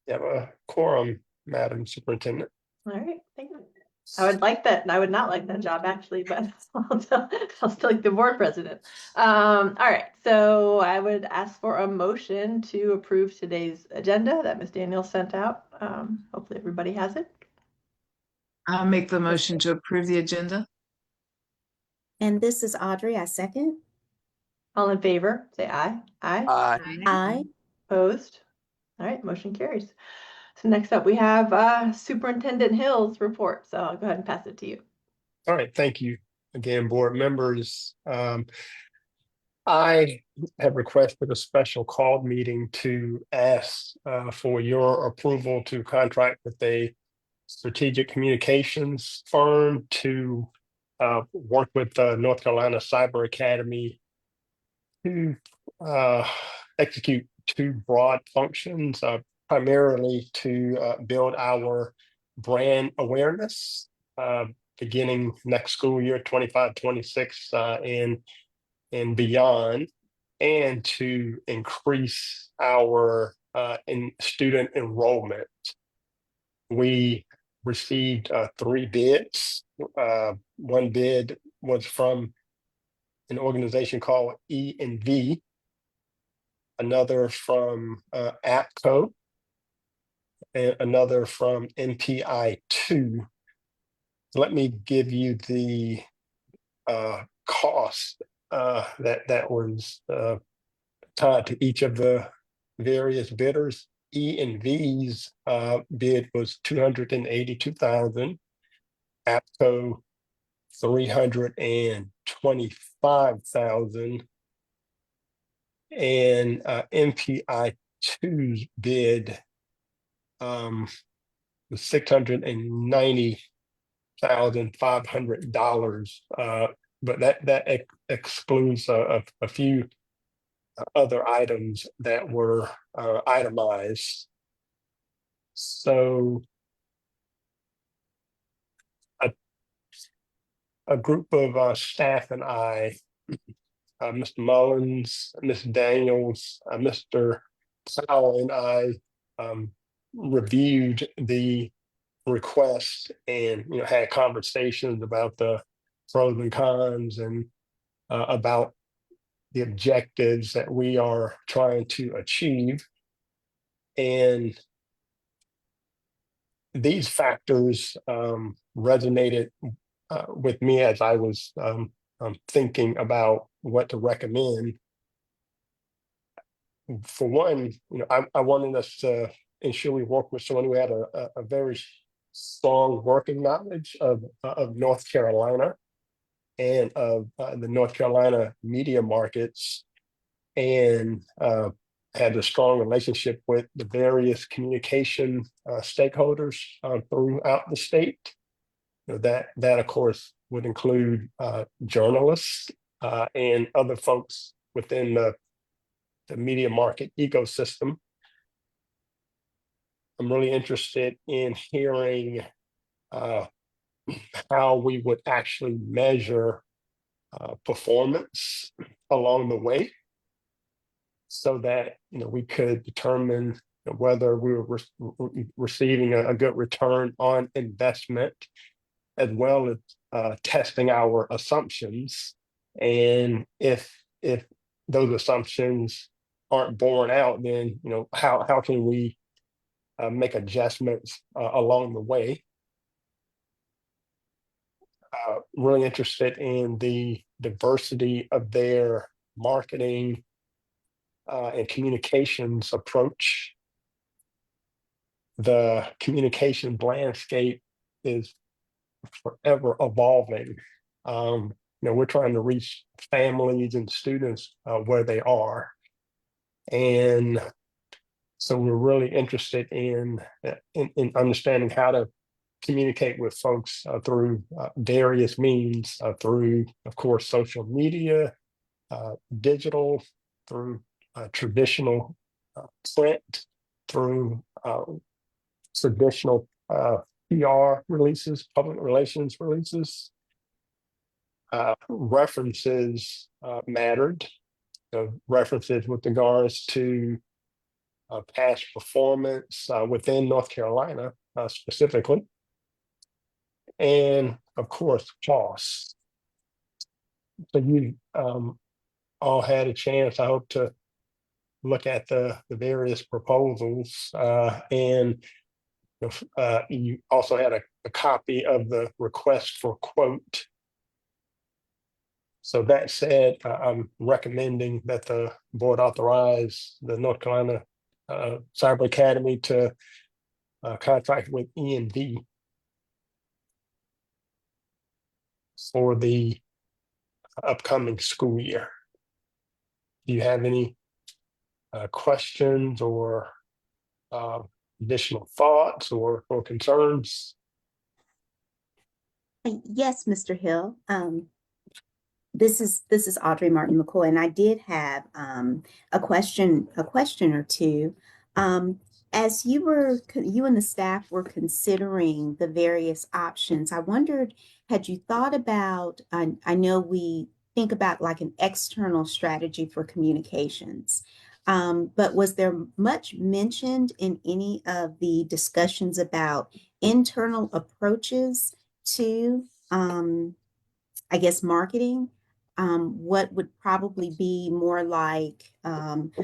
You have a quorum, Madam Superintendent. All right, thank you. I would like that. I would not like that job actually, but I'll still like the board president. All right, so I would ask for a motion to approve today's agenda that Ms. Daniels sent out. Hopefully everybody has it. I'll make the motion to approve the agenda. And this is Audrey, I second. All in favor, say aye. Aye. Aye. Opposed? All right, motion carries. So next up, we have Superintendent Hill's report. So I'll go ahead and pass it to you. All right, thank you again, board members. I have requested a special call meeting to ask for your approval to contract with a strategic communications firm to work with North Carolina Cyber Academy to execute two broad functions, primarily to build our brand awareness beginning next school year, 25-26, and beyond, and to increase our student enrollment. We received 3 bids. One bid was from an organization called E&V, another from APCO, and another from NPI2. Let me give you the cost that was tied to each of the various bidders. E&V's bid was $282,000, APCO $325,000, and NPI2's bid was $690,500. But that excludes a few other items that were itemized. So a group of staff and I, Mr. Mullins, Ms. Daniels, Mr. Powell, and I reviewed the request and had conversations about the pros and cons and about the objectives that we are trying to achieve. And these factors resonated with me as I was thinking about what to recommend. For one, I wanted us to ensure we work with someone who had a very strong working knowledge of North Carolina and of the North Carolina media markets, and had a strong relationship with the various communication stakeholders throughout the state. That of course would include journalists and other folks within the media market ecosystem. I'm really interested in hearing how we would actually measure performance along the way, so that we could determine whether we were receiving a good return on investment, as well as testing our assumptions. And if those assumptions aren't borne out, then how can we make adjustments along the way. Really interested in the diversity of their marketing and communications approach. The communication landscape is forever evolving. We're trying to reach families and students where they are. And so we're really interested in understanding how to communicate with folks through various means, through, of course, social media, digital, through traditional print, through traditional PR releases, public relations releases. References mattered. References with regards to past performance within North Carolina specifically, and of course, costs. So you all had a chance, I hope, to look at the various proposals, and you also had a copy of the request for quote. So that said, I'm recommending that the board authorize the North Carolina Cyber Academy to contract with E&D for the upcoming school year. Do you have any questions or additional thoughts or concerns? Yes, Mr. Hill. This is Audrey Martin McCoy, and I did have a question or two. As you and the staff were considering the various options, I wondered, had you thought about, I know we think about like an external strategy for communications, but was there much mentioned in any of the discussions about internal approaches to, I guess, marketing? What would probably be more like,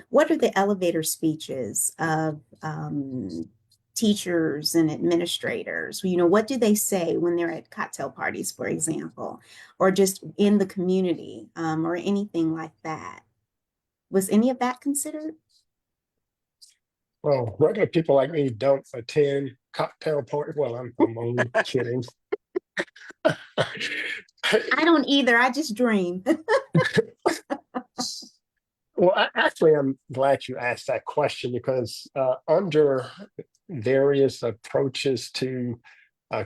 what are the elevator speeches of teachers and administrators? You know, what do they say when they're at cocktail parties, for example, or just in the community, or anything like that? Was any of that considered? Well, regular people like me don't attend cocktail parties. Well, I'm only kidding. I don't either. I just dream. Well, actually, I'm glad you asked that question because under various approaches to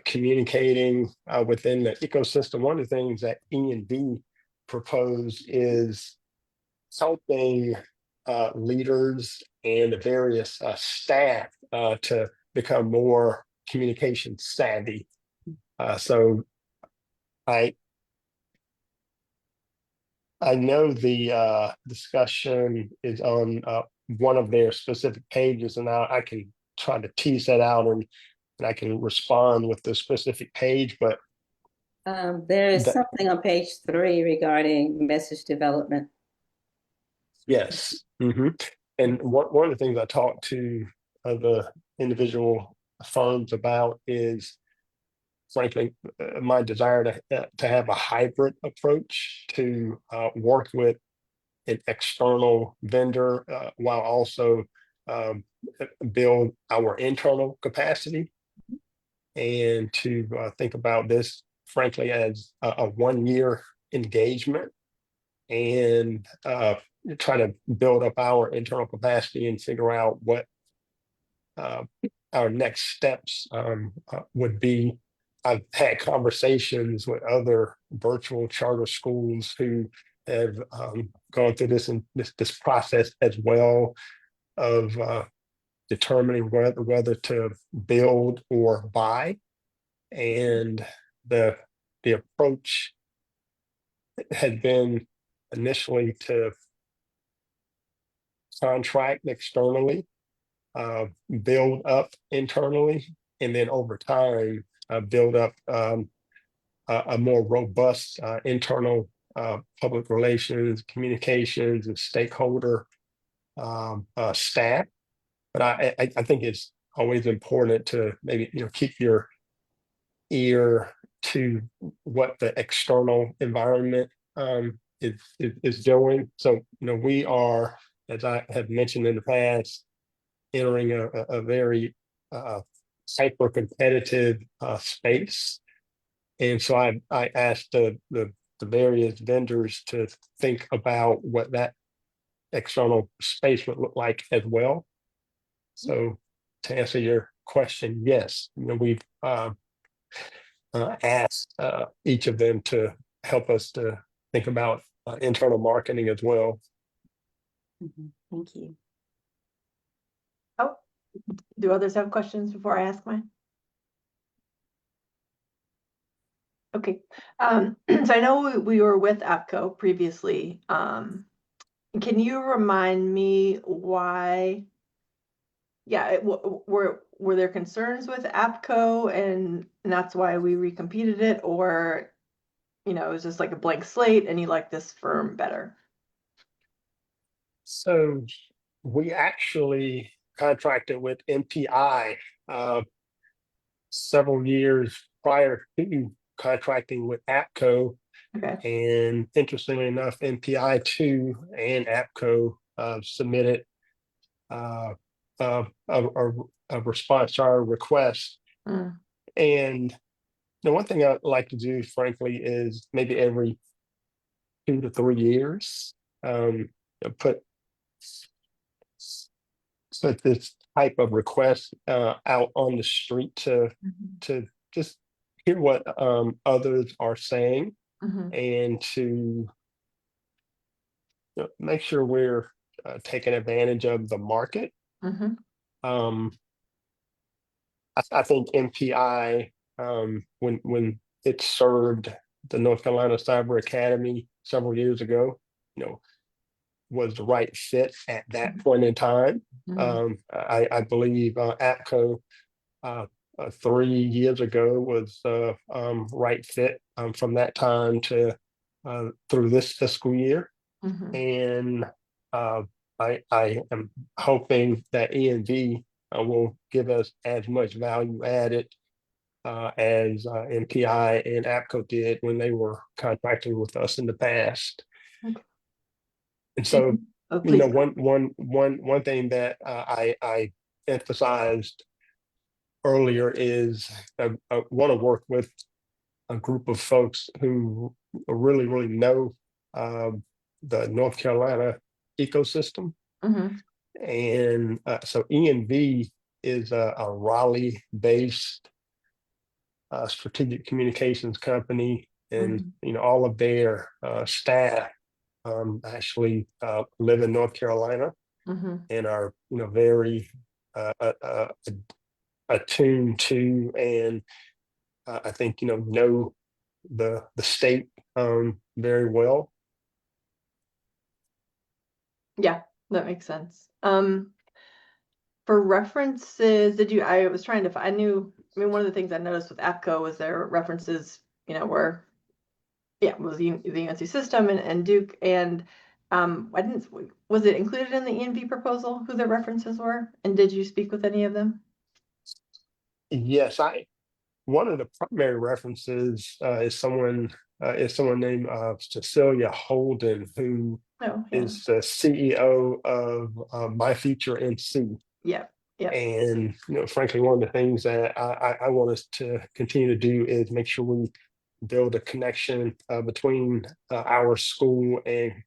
communicating within the ecosystem, one of the things that E&D propose is helping leaders and the various staff to become more communication savvy. So I know the discussion is on one of their specific pages, and I can try to tease that out, and I can respond with the specific page. But there is that, something on page 3 regarding message development. yes, and one of the things I talked to the individual firms about is, frankly, my desire to have a hybrid approach to work with an external vendor while also build our internal capacity, and to think about this, frankly, as a 1-year engagement, and try to build up our internal capacity and figure out what our next steps would be. I've had conversations with other virtual charter schools who have gone through this process as well of determining whether to build or buy, and the approach had been initially to contract externally, build up internally, and then over time build up a more robust internal public relations, communications, and stakeholder staff. But I think it's always important to maybe keep your ear to what the external environment is doing. So we are, as I have mentioned in the past, entering a very hyper competitive space, and so I asked the various vendors to think about what that external space would look like as well. So to answer your question, yes, we've asked each of them to help us to think about internal marketing as well. Thank you. Oh, do others have questions before I ask mine? Okay, so I know we were with APCO previously. Can you remind me why yeah, were there concerns with APCO and that's why we recompeted it, or it was just like a blank slate and you like this firm better? So we actually contracted with MPI several years prior to contracting with APCO. Okay. And interestingly enough, MPI 2 and APCO submitted a, a response to our request. Mm. And the one thing I'd like to do, frankly, is maybe every 2 to 3 years, put this type of request out on the street to just hear what others are saying Mhm. and to make sure we're taking advantage of the market. Mhm. Um, I think MPI, when it served the North Carolina Cyber Academy several years ago, was the right fit at that point in time. Mhm. I believe APCO 3 years ago was right fit from that time to through this fiscal year. Mhm. And I am hoping that ENV will give us as much value added as MPI and APCO did when they were contracting with us in the past. Okay. And so, Oh, please. one thing that I emphasized earlier is I want to work with a group of folks who really know the North Carolina ecosystem. Mhm. And so ENV is a Raleigh-based strategic communications company, and Mhm. all of their staff actually live in North Carolina Mhm. and are very attuned to, and I think know the state very well. Yeah, that makes sense. For references, I was trying to find, I mean, one of the things I noticed with APCO was their references, were, yeah, was the UNC system and Duke, and I didn't, was it included in the ENV proposal who their references were? And did you speak with any of them? Yes, one of the primary references is someone named Cecilia Holden, who Oh, yeah. is the CEO of My Future NC. Yeah. Yeah. And frankly, one of the things that I want us to continue to do is make sure we build a connection between our school and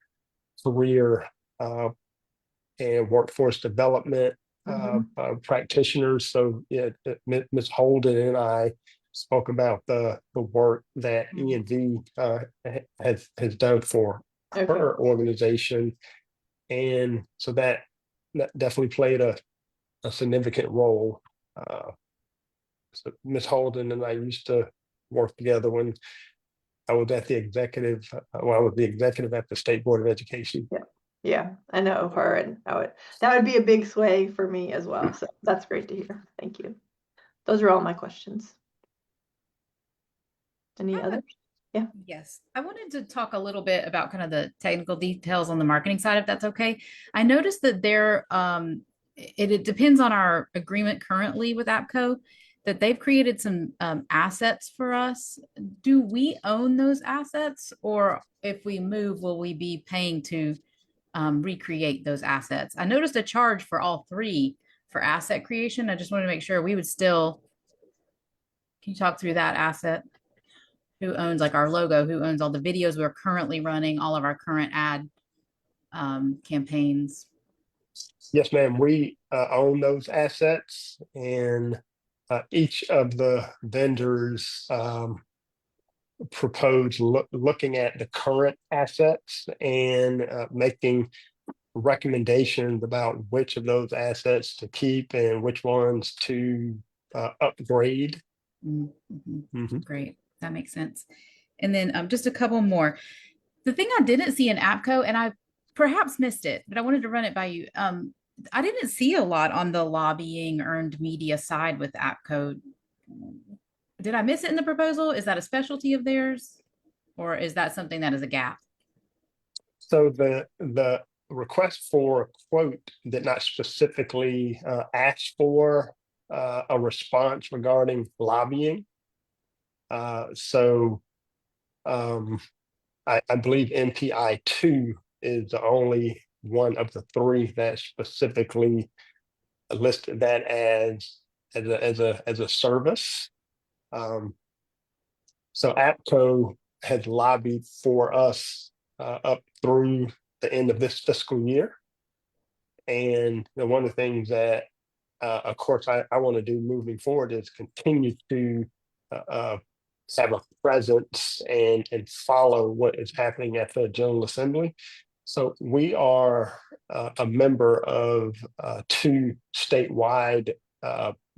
career and workforce development Mhm. practitioners. So yeah, Ms. Holden and I spoke about the work that ENV has done for Okay. her organization, and so that definitely played a significant role. So Ms. Holden and I used to work together when I was at the executive. Well, I was the executive at the State Board of Education. Yeah. Yeah, I know her, and that would be a big sway for me as well. So that's great to hear. Thank you. Those are all my questions. Any others? Yeah. Yes, I wanted to talk a little bit about kind of the technical details on the marketing side, if that's okay. I noticed that it depends on our agreement currently with APCO, that they've created some assets for us. Do we own those assets, or if we move, will we be paying to recreate those assets? I noticed a charge for all three for asset creation. I just wanted to make sure we would still. Can you talk through that asset? Who owns like our logo? Who owns all the videos we're currently running, all of our current ad campaigns? Yes, ma'am. We own those assets, and each of the vendors propose looking at the current assets and making recommendations about which of those assets to keep and which ones to upgrade. Mm-hmm. Great. That makes sense. And then just a couple more. The thing I didn't see in APCO, and I perhaps missed it, but I wanted to run it by you. I didn't see a lot on the lobbying earned media side with APCO. Did I miss it in the proposal? Is that a specialty of theirs? Or is that something that is a gap? So the request for a quote did not specifically ask for a response regarding lobbying. So I believe NPI 2 is the only one of the three that specifically listed that as a service. So APCO has lobbied for us up through the end of this fiscal year. And one of the things that, of course, I want to do moving forward is continue to have a presence and follow what is happening at the General Assembly. So we are a member of two statewide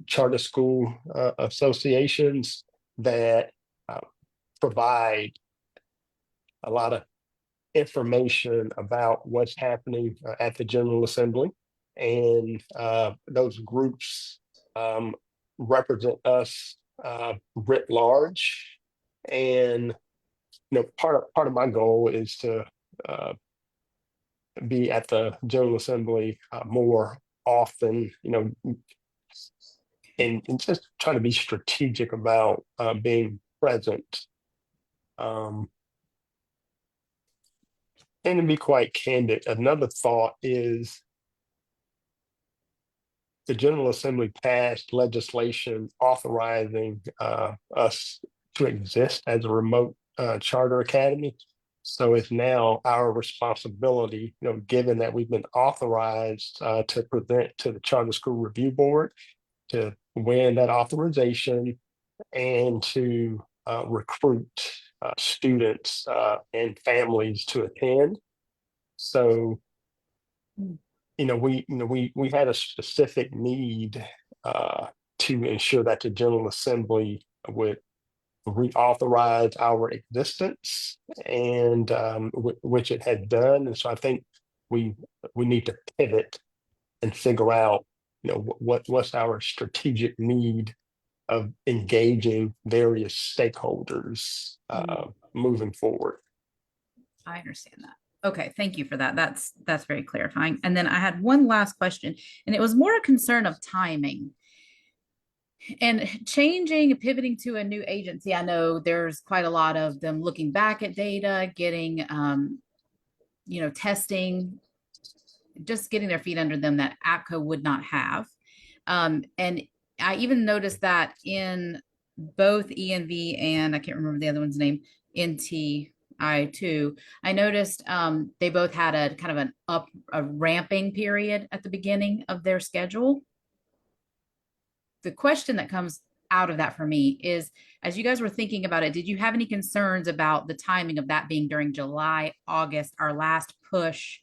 charter school associations that provide a lot of information about what's happening at the General Assembly. And those groups represent us writ large. And part of my goal is to be at the General Assembly more often, and just trying to be strategic about being present. And to be quite candid, another thought is the General Assembly passed legislation authorizing us to exist as a remote charter academy. So it's now our responsibility, given that we've been authorized to present to the Charter School Review Board, to win that authorization and to recruit students and families to attend. So, we had a specific need to ensure that the General Assembly would reauthorize our existence, and which it had done. And so I think we need to pivot and figure out, what's our strategic need of engaging various stakeholders moving forward. I understand that. Okay, thank you for that. That's very clarifying. And then I had one last question, and it was more a concern of timing. And changing and pivoting to a new agency, I know there's quite a lot of them looking back at data, getting, testing, just getting their feet under them that APCO would not have. And I even noticed that in both ENV and I can't remember the other one's name, NTI2, I noticed they both had a kind of a ramping period at the beginning of their schedule. The question that comes out of that for me is, as you guys were thinking about it, did you have any concerns about the timing of that being during July, August, our last push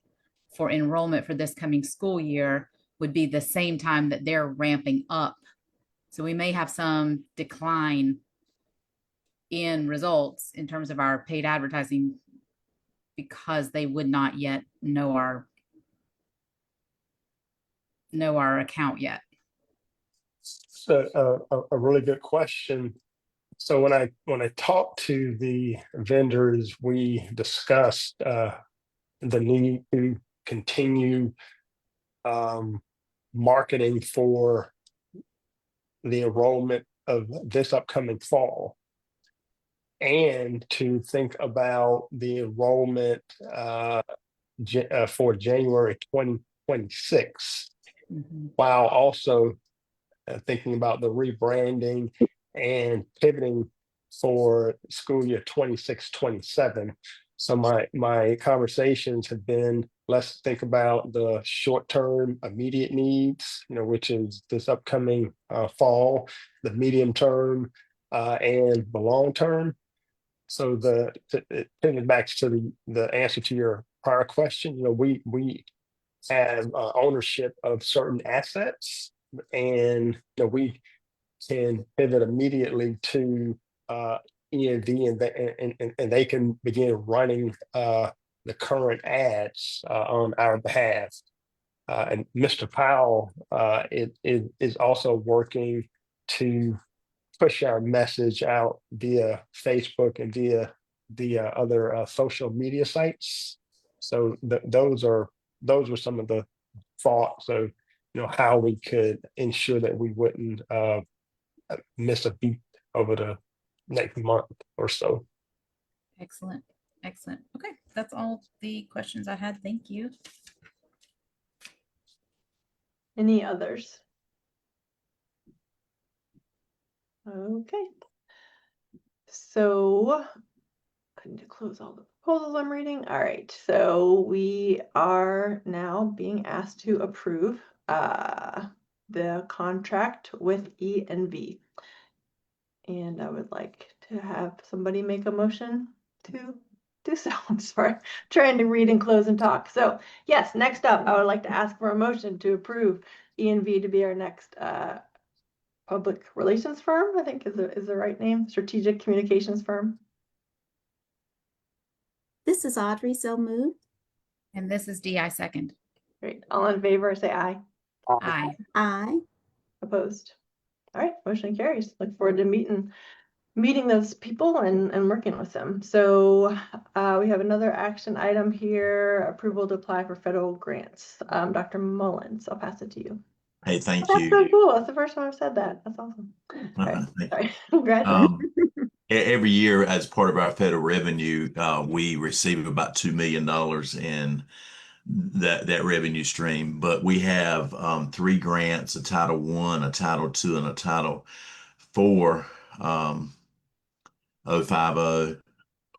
for enrollment for this coming school year would be the same time that they're ramping up? So we may have some decline in results in terms of our paid advertising because they would not yet know our account yet. So a really good question. So when I talked to the vendors, we discussed the need to continue marketing for the enrollment of this upcoming fall, and to think about the enrollment for January 2026, while also thinking about the rebranding and pivoting for school year 26-27. So my conversations have been, let's think about the short-term immediate needs, which is this upcoming fall, the medium term, and the long term. So it pivots back to the answer to your prior question. We have ownership of certain assets, and we can pivot immediately to ENV, and they can begin running the current ads on our behalf. And Mr. Powell it is also working to push our message out via Facebook and via the other social media sites. So those are some of the thoughts of how we could ensure that we wouldn't miss a beat over the next month or so. Excellent. Excellent. Okay. That's all the questions I had. Thank you. Any others? Okay. So I need to close all the proposals I'm reading. All right, so we are now being asked to approve the contract with E&V. And I would like to have somebody make a motion to do so. I'm sorry, trying to read and close and talk. So yes, next up, I would like to ask for a motion to approve E&V to be our next public relations firm, I think is the right name, strategic communications firm. This is Audrey, so moved. And this is DI second. Great, all in favor, say aye. Aye. Aye. Opposed? All right, motion carries. Look forward to meeting those people and working with them. So we have another action item here, approval to apply for federal grants. Dr. Mullins, I'll pass it to you. Hey, thank That's you. so cool. That's the first time I've said that. That's awesome. All right, Thank you. sorry. Congratulations. Every year, as part of our federal revenue, we receive about $2 million in that revenue stream. But we have 3 grants: a Title I, a Title II, and a Title IV. 050,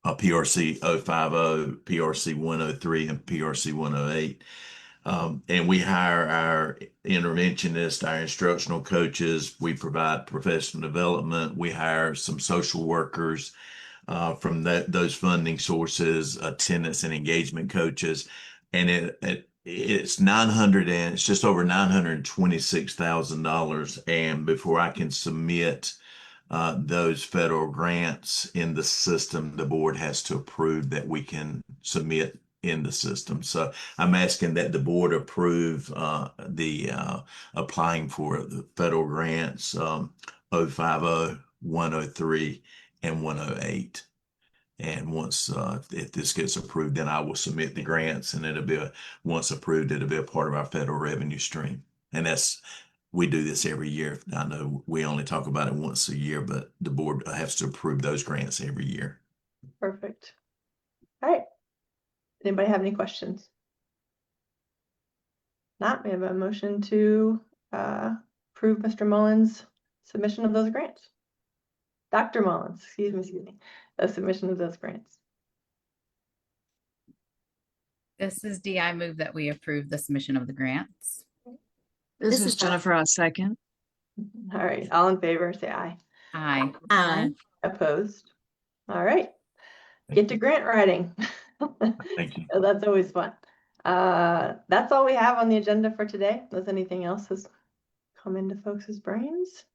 a PRC 050, PRC 103, and PRC 108. And we hire our interventionists, our instructional coaches. We provide professional development. We hire some social workers from those funding sources, attendance and engagement coaches. And it's just over $926,000. And before I can submit those federal grants in the system, the board has to approve that we can submit in the system. So I'm asking that the board approve the applying for the federal grants 050, 103, and 108. And once if this gets approved, then I will submit the grants, and once approved, it'll be a part of our federal revenue stream. And we do this every year. I know we only talk about it once a year, but the board has to approve those grants every year. Perfect. All right. Anybody have any questions? Not, we have a motion to approve Mr. Mullins' submission of those grants. Dr. Mullins, excuse me, the submission of those grants. This is DI move that we approve the submission of the grants. This This is is Jennifer, a second. All right, all in favor, say aye. Aye. Aye. Opposed? All right, get to grant writing. Thank you. That's always fun. That's all we have on the agenda for today. Does anything else has come into folks' brains?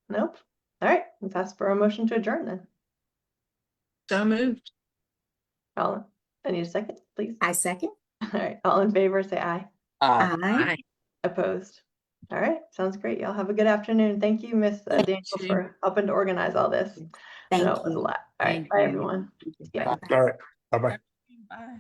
Nope. All right, let's ask for a motion to adjourn then. So moved. I need a second, please. I second. All right, all in favor, say aye. Aye. Aye. Opposed? All right, sounds great. Y'all have a good afternoon. Thank you, Miss Daniel, you. for helping to organize all this. I Thank know it was a you. lot. All right, Thank bye you. everyone. Yeah. All right. Bye bye. Bye.